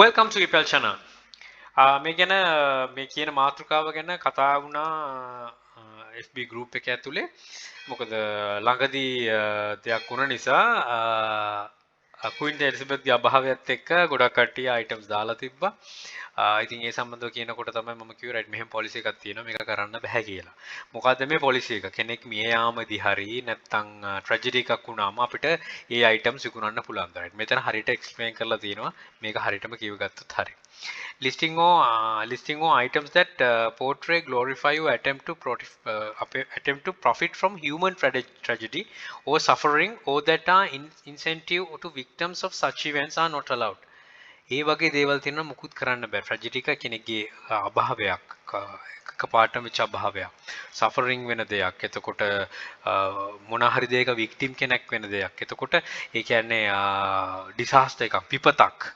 Welcome to Ipel channel. මේ ගැන මේ කියන මාතෘකාව ගැන කතා වුණා FB group එක ඇතුලේ. මොකද ළඟදී දෙයක් වුණ නිසා Queen Elizabethගේ අභාවයත් එක්ක ගොඩක් කට්ටිය items දාලා තිබ්බා. ඉතින් ඒ සම්බන්ධව කියනකොට තමයි මම කිව්වේ right මෙහෙම policy එකක් තියෙනවා මේක කරන්න බෑ කියලා. මොකද්ද මේ policy එක? කෙනෙක් මිය යාමදී හරි නැත්නම් tragedy එකක් වුණාම අපිට ඒ items විකුණන්න පුළුවන්. right මෙතන හරියට explain කරලා තියෙනවා. මේක හරියටම කියව ගත්තොත් හරි. Listing or items that portray, glorify or attempt to profit from human tragedy or suffering or that are incentive to victims of such events are not allowed. ඒ වගේ දේවල් තියෙනවා මුකුත් කරන්න බෑ. tragedy එක කෙනෙක්ගේ අභාවයක් එකපාරටම වෙච්ච අභාවයක්. suffering වෙන දෙයක්. එතකොට මොන හරි දෙයක victim කෙනෙක් වෙන දෙයක්. එතකොට ඒ කියන්නේ disaster එකක් විපතක්.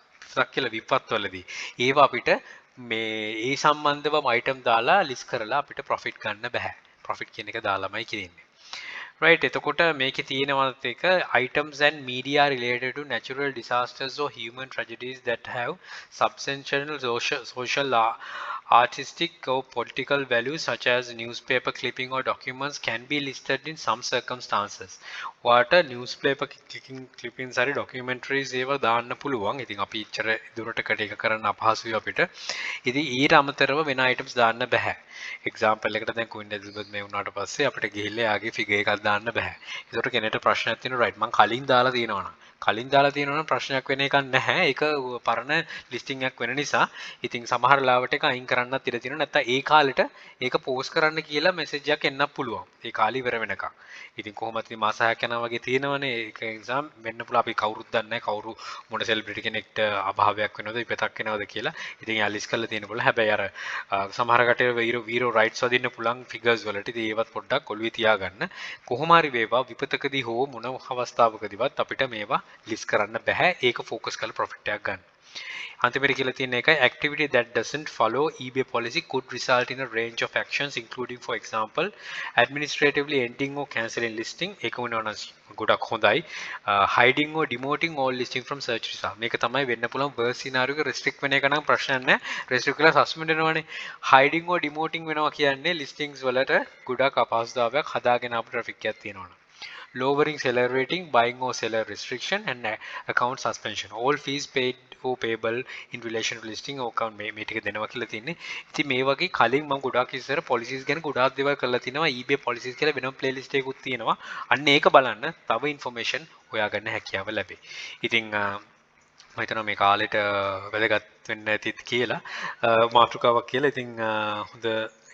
කියලා විපත්වලදී ඒවා අපිට මේ ඒ සම්බන්ධව item දාලා list කරලා අපිට profit ගන්න බෑ. profit කියන එක දාලාමයි කියන්නේ. right එතකොට මේකේ තියෙනවත් එක items and media related to natural disasters or human tragedies that have substantial social artistic or political values such as newspaper clipping or documents can be listed in some circumstances. What a newspaper clippings are documentaries ඒවා දාන්න පුළුවන්. ඉතින් අපි ඉච්චර දුරට ඒක කරන්න අපහසුයි අපිට. ඉතින් ඊට අමතරව වෙන items දාන්න බෑ. example එකට දැන් Queen Elizabeth මේ වුණාට පස්සේ අපිට ගිහිල්ලා යාගේ figure එකක් දාන්න බෑ. ඒකට කෙනෙක්ට ප්‍රශ්නයක් තියෙනවා right මම කලින් දාලා තියෙනවා නම් ප්‍රශ්නයක් වෙන එකක් නැහැ. ඒක පරණ listing එකක් වෙන නිසා ඉතින් සමහර ලාවට එක අයින් කරන්නත් ඉඩ තියෙනවා. නැත්නම් ඒ කාලෙට ඒක post කරන්න කියලා message එකක් එන්නත් පුළුවන්. ඒ කාලේ ඉවර වෙනකම්. ඉතින් කොහොමද ඉතින් මාස 6ක් යනවා වගේ තියෙනවනේ. ඒක නිසා වෙන්න පුළුවන් අපි කවුරුත් දන්නේ නැහැ කවුරු මොන celebrity කෙනෙක්ට අභාවයක් වෙනවද විපතක් වෙනවද කියලා. ඉතින් යා list කරලා තියෙන බල. හැබැයි අර සමහර කටේ වීරෝ rights වදින්න පුළුවන් figures වලට. ඉතින් ඒවත් පොඩ්ඩක් ඔළුවේ තියාගන්න. කොහොම හරි වේවා විපතකදී හෝ මොන අවස්ථාවකදීවත් අපිට මේවා list කරන්න බෑ. ඒක focus කරලා profit එකක් ගන්න. අන්තිමට කියලා තියෙන එකයි activity that doesn't follow eBay policy could result in a range of actions including for example administratively ending or cancelling listing ඒක වෙනවා ගොඩක් හොඳයි hiding or demoting all listing from search result මේක තමයි වෙන්න පුළුවන් worst scenario එක restrict වෙන එක නම් ප්‍රශ්නයක් නැහැ restrict කරලා suspend වෙනවනේ hiding or demoting වෙනවා කියන්නේ listings වලට ගොඩක් අපහසුතාවයක් හදාගෙන අපේ traffic එකක් තියෙනවා lowering seller rating, buying or seller restriction and account suspension. All fees paid or payable in relation to listing or account මේ ටික දෙනවා කියලා තියෙන්නේ. ඉතින් මේ වගේ කලින් මම ගොඩාක් ඉස්සර policies ගැන ගොඩාක් දේවල් කරලා තිනවා. eBay policies කියලා වෙනම playlist එකකුත් තියෙනවා. අන්න ඒක බලන්න තව information හොයාගන්න හැකියාව ලැබේ. ඉතින් මම හිතනවා මේ කාලෙට වැදගත් වෙන්න ඇතිත් කියලා මාතෘකාවක් කියලා. ඉතින් හොඳ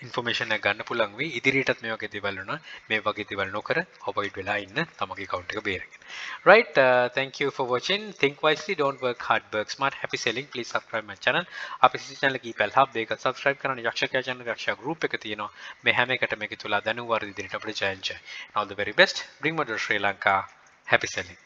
information එක ගන්න පුළුවන් වෙයි ඉදිරියටත් මේ වගේ දේවල් වුණා මේ වගේ දේවල් නොකර avoid වෙලා ඉන්න තමගේ account එක බේරගෙන right thank you for watching think wisely don't work hard work smart happy selling please subscribe my channel අපේ channel එකේ Ipel hub එක subscribe කරන්න යක්ෂකයා channel යක්ෂයා group එක තියෙනවා මේ හැම එකටම මේක තුලා දැනුම් වර්ධ ඉදිරියට අපිට join all the very best bring more to Sri Lanka happy selling